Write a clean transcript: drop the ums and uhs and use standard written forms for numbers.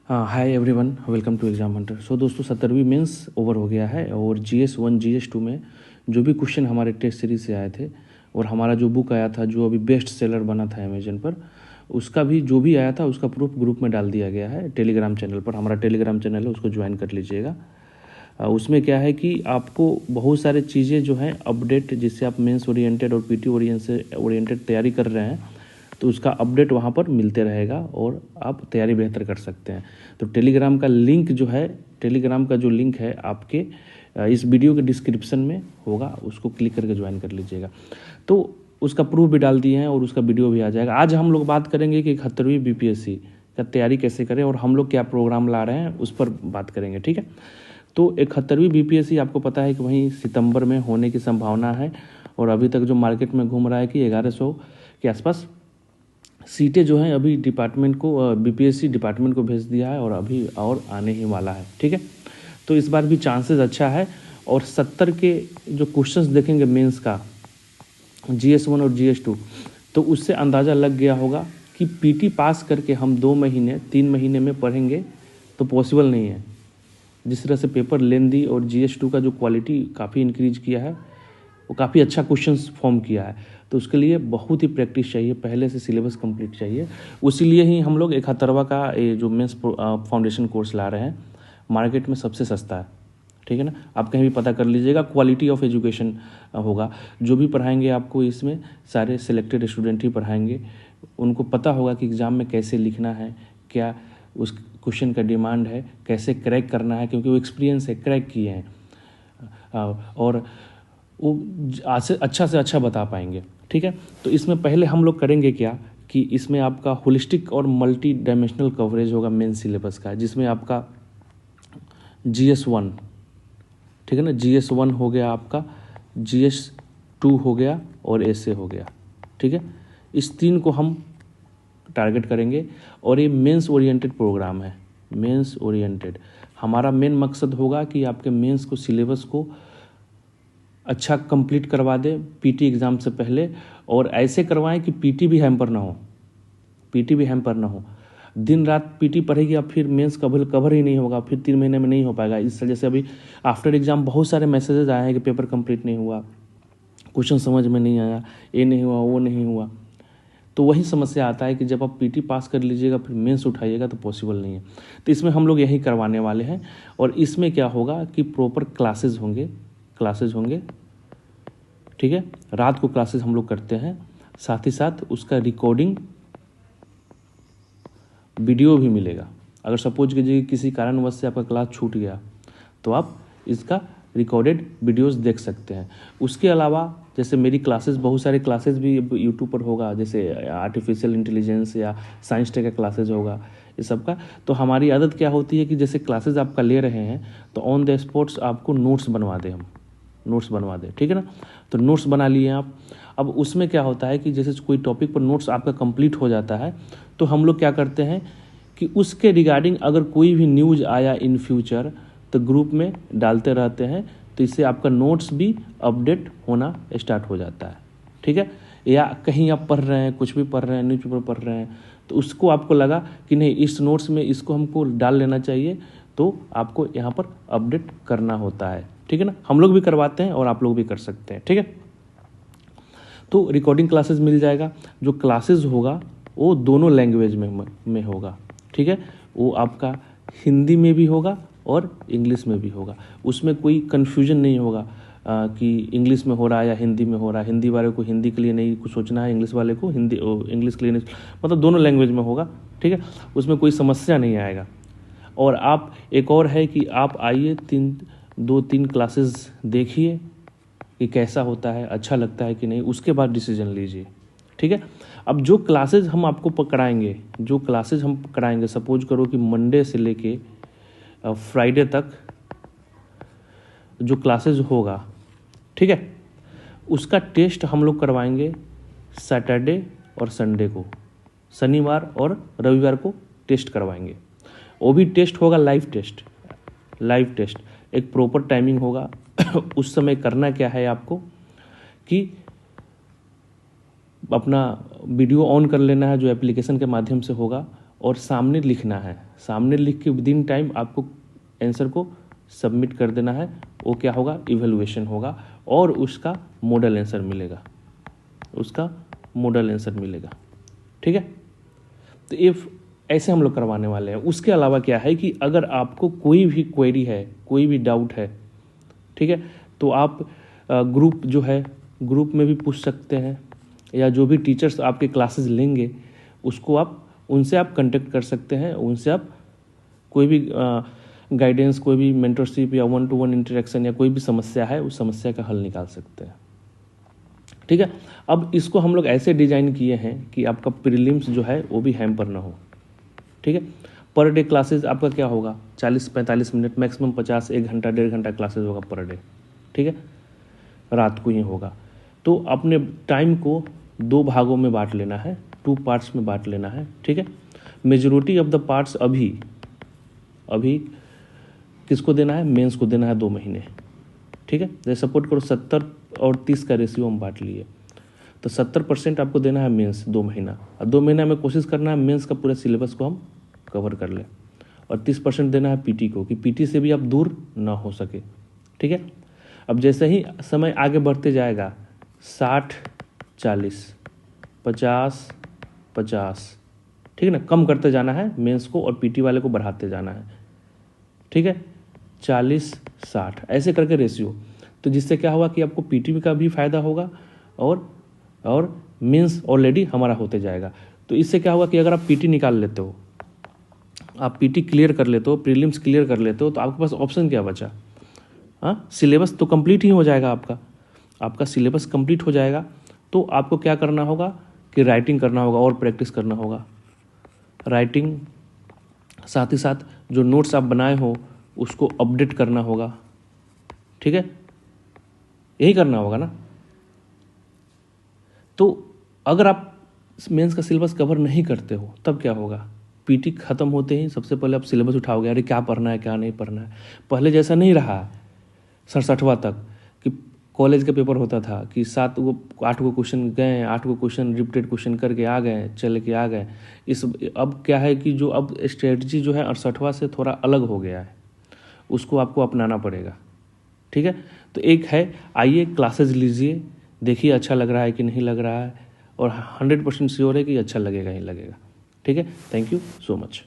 हाँ, hi everyone, welcome to exam hunter. So दोस्तों, 17वीं मेंस ओवर हो गया है और GS1 GS2 में जो भी क्वेश्चन हमारे टेस्ट सीरीज से आए थे और हमारा जो बुक आया था जो अभी बेस्ट सेलर बना था अमेजन पर, उसका भी जो भी आया था उसका प्रूफ ग्रुप में डाल दिया गया है टेलीग्राम चैनल पर। हमारा टेलीग्राम चैनल है, उसको ज्वाइन कर लीजिएगा। उसमें क्या है कि आपको बहुत सारे चीज़ें जो हैं अपडेट, जिससे आप मेंस ओरिएंटेड और PT ओरिएंटेड तैयारी कर रहे हैं तो उसका अपडेट वहाँ पर मिलते रहेगा और आप तैयारी बेहतर कर सकते हैं। तो टेलीग्राम का लिंक जो है, टेलीग्राम का जो लिंक है आपके इस वीडियो के डिस्क्रिप्शन में होगा, उसको क्लिक करके ज्वाइन कर लीजिएगा। तो उसका प्रूफ भी डाल दिए हैं और उसका वीडियो भी आ जाएगा। आज हम लोग बात करेंगे कि 71वीं BPSC का तैयारी कैसे करें और हम लोग क्या प्रोग्राम ला रहे हैं उस पर बात करेंगे, ठीक है। तो 71वीं BPSC आपको पता है कि वहीं सितंबर में होने की संभावना है और अभी तक जो मार्केट में घूम रहा है कि 1100 के आसपास सीटें जो हैं अभी डिपार्टमेंट को BPSC डिपार्टमेंट को भेज दिया है और अभी और आने ही वाला है, ठीक है। तो इस बार भी चांसेस अच्छा है और 70 के जो क्वेश्चंस देखेंगे मेंस का GS1 और GS2, तो उससे अंदाज़ा लग गया होगा कि PT पास करके हम 2 महीने 3 महीने में पढ़ेंगे तो पॉसिबल नहीं है। जिस तरह से पेपर लेंदी और GS2 का जो क्वालिटी काफ़ी इंक्रीज किया है, वो काफ़ी अच्छा क्वेश्चंस फॉर्म किया है, तो उसके लिए बहुत ही प्रैक्टिस चाहिए, पहले से सिलेबस कंप्लीट चाहिए। उसीलिए ही हम लोग 71वां का ये जो मेंस फाउंडेशन कोर्स ला रहे हैं, मार्केट में सबसे सस्ता है, ठीक है ना। आप कहीं भी पता कर लीजिएगा, क्वालिटी ऑफ एजुकेशन होगा। जो भी पढ़ाएंगे आपको इसमें सारे सिलेक्टेड स्टूडेंट ही पढ़ाएंगे, उनको पता होगा कि एग्ज़ाम में कैसे लिखना है, क्या उस क्वेश्चन का डिमांड है, कैसे क्रैक करना है, क्योंकि वो एक्सपीरियंस है, क्रैक किए हैं और वो अच्छा से अच्छा बता पाएंगे, ठीक है। तो इसमें पहले हम लोग करेंगे क्या कि इसमें आपका होलिस्टिक और मल्टी डायमेंशनल कवरेज होगा मेन सिलेबस का, जिसमें आपका GS1, ठीक है ना, GS1 हो गया आपका, GS2 हो गया और SA हो गया, ठीक है। इस 3 को हम टारगेट करेंगे और ये मेंस ओरिएंटेड प्रोग्राम है। मेंस ओरिएंटेड हमारा मेन मकसद होगा कि आपके मेंस को सिलेबस को अच्छा कंप्लीट करवा दे PT एग्ज़ाम से पहले, और ऐसे करवाएं कि PT भी हैम्पर ना हो, PT भी हैम्पर ना हो। दिन रात PT पढ़ेगी अब फिर मेंस कवर ही नहीं होगा, फिर 3 महीने में नहीं हो पाएगा। इस वजह से अभी आफ्टर एग्ज़ाम बहुत सारे मैसेजेस आए हैं कि पेपर कंप्लीट नहीं हुआ, क्वेश्चन समझ में नहीं आया, ये नहीं हुआ, वो नहीं हुआ। तो वही समस्या आता है कि जब आप PT पास कर लीजिएगा फिर मेंस उठाइएगा तो पॉसिबल नहीं है। तो इसमें हम लोग यही करवाने वाले हैं और इसमें क्या होगा कि प्रॉपर क्लासेज होंगे, ठीक है। रात को क्लासेस हम लोग करते हैं, साथ ही साथ उसका रिकॉर्डिंग वीडियो भी मिलेगा। अगर सपोज कीजिए किसी कारणवश से आपका क्लास छूट गया तो आप इसका रिकॉर्डेड वीडियोस देख सकते हैं। उसके अलावा जैसे मेरी क्लासेस, बहुत सारे क्लासेस भी यूट्यूब पर होगा, जैसे आर्टिफिशियल इंटेलिजेंस या साइंस टेक का क्लासेज होगा, ये सब का। तो हमारी आदत क्या होती है कि जैसे क्लासेज आपका ले रहे हैं तो ऑन द स्पॉट्स आपको नोट्स बनवा दें, ठीक है ना। तो नोट्स बना लिए आप। अब उसमें क्या होता है कि जैसे कोई टॉपिक पर नोट्स आपका कंप्लीट हो जाता है तो हम लोग क्या करते हैं कि उसके रिगार्डिंग अगर कोई भी न्यूज़ आया इन फ्यूचर तो ग्रुप में डालते रहते हैं, तो इससे आपका नोट्स भी अपडेट होना स्टार्ट हो जाता है, ठीक है। या कहीं आप पढ़ रहे हैं, कुछ भी पढ़ रहे हैं, न्यूज़पेपर पढ़ रहे हैं, तो उसको आपको लगा कि नहीं इस नोट्स में इसको हमको डाल लेना चाहिए, तो आपको यहाँ पर अपडेट करना होता है, ठीक है ना। हम लोग भी करवाते हैं और आप लोग भी कर सकते हैं, ठीक है। तो रिकॉर्डिंग क्लासेस मिल जाएगा। जो क्लासेस होगा वो दोनों लैंग्वेज में होगा, ठीक है। वो आपका हिंदी में भी होगा और इंग्लिश में भी होगा। उसमें कोई कन्फ्यूजन नहीं होगा कि इंग्लिश में हो रहा है या हिंदी में हो रहा है। हिंदी वाले को हिंदी के लिए नहीं कुछ सोचना है, इंग्लिश वाले को इंग्लिश के लिए नहीं, मतलब दोनों लैंग्वेज में होगा, ठीक है। उसमें कोई समस्या नहीं आएगा। और आप एक और है कि आप आइए 2-3 क्लासेस देखिए कि कैसा होता है, अच्छा लगता है कि नहीं, उसके बाद डिसीजन लीजिए, ठीक है। अब जो क्लासेस हम आपको पकड़ाएंगे, सपोज करो कि मंडे से लेके फ्राइडे तक जो क्लासेस होगा, ठीक है, उसका टेस्ट हम लोग करवाएंगे सैटरडे और संडे को, शनिवार और रविवार को टेस्ट करवाएंगे। वो भी टेस्ट होगा लाइव टेस्ट, एक प्रॉपर टाइमिंग होगा। उस समय करना क्या है आपको कि अपना वीडियो ऑन कर लेना है जो एप्लीकेशन के माध्यम से होगा और सामने लिखना है, सामने लिख के विदिन टाइम आपको आंसर को सबमिट कर देना है। वो क्या होगा, इवैल्यूएशन होगा और उसका मॉडल आंसर मिलेगा, उसका मॉडल आंसर मिलेगा। ठीक है, तो ये ऐसे हम लोग करवाने वाले हैं। उसके अलावा क्या है कि अगर आपको कोई भी क्वेरी है, कोई भी डाउट है, ठीक है, तो आप ग्रुप जो है ग्रुप में भी पूछ सकते हैं, या जो भी टीचर्स आपके क्लासेस लेंगे उसको आप उनसे आप कांटेक्ट कर सकते हैं। उनसे आप कोई भी गाइडेंस, कोई भी मेंटरशिप या 1-to-1 इंटरेक्शन या कोई भी समस्या है उस समस्या का हल निकाल सकते हैं। ठीक है, अब इसको हम लोग ऐसे डिजाइन किए हैं कि आपका प्रीलिम्स जो है वो भी हैम्पर ना हो। ठीक है, पर डे क्लासेस आपका क्या होगा, 40-45 मिनट, मैक्सिमम 50, 1 घंटा 1.5 घंटा क्लासेस होगा पर डे। ठीक है, रात को ही होगा। तो अपने टाइम को 2 भागों में बांट लेना है, 2 पार्ट्स में बांट लेना है। ठीक है, मेजोरिटी ऑफ द पार्ट्स अभी किसको देना है, मेंस को देना है 2 महीने। ठीक है, जैसे सपोर्ट करो 70 और 30 का रेशियो हम बांट लिए, तो 70% आपको देना है मेंस 2 महीना, और 2 महीना में कोशिश करना है मेंस का पूरे सिलेबस को हम कवर कर लें, और 30% देना है पीटी को, कि पीटी से भी आप दूर ना हो सके। ठीक है, अब जैसे ही समय आगे बढ़ते जाएगा 60-40, 50-50, ठीक है ना, कम करते जाना है मेंस को और पीटी वाले को बढ़ाते जाना है। ठीक है, 40-60 ऐसे करके रेशियो, तो जिससे क्या होगा कि आपको पीटी का भी फायदा होगा और मेंस ऑलरेडी हमारा होते जाएगा। तो इससे क्या होगा कि अगर आप पीटी निकाल लेते हो, आप पीटी क्लियर कर लेते हो, प्रीलिम्स क्लियर कर लेते हो, तो आपके पास ऑप्शन क्या बचा, हाँ, सिलेबस तो कंप्लीट ही हो जाएगा, आपका सिलेबस कंप्लीट हो जाएगा। तो आपको क्या करना होगा कि राइटिंग करना होगा और प्रैक्टिस करना होगा। राइटिंग साथ ही साथ जो नोट्स आप बनाए हो उसको अपडेट करना होगा। ठीक है, यही करना होगा ना। तो अगर आप मेंस का सिलेबस कवर नहीं करते हो तब क्या होगा, पीटी खत्म होते ही सबसे पहले आप सिलेबस उठाओगे, अरे क्या पढ़ना है क्या नहीं पढ़ना है। पहले जैसा नहीं रहा 67वां तक कि कॉलेज का पेपर होता था कि 8 गो क्वेश्चन गए, 8 गो क्वेश्चन रिपीटेड क्वेश्चन करके आ गए, चल के आ गए। अब क्या है कि जो अब स्ट्रेटजी जो है 68वां से थोड़ा अलग हो गया है, उसको आपको अपनाना पड़ेगा। ठीक है, तो एक है, आइए क्लासेस लीजिए, देखिए अच्छा लग रहा है कि नहीं लग रहा है, और 100% श्योर है कि अच्छा लगेगा ही लगेगा। ठीक है, थैंक यू सो मच।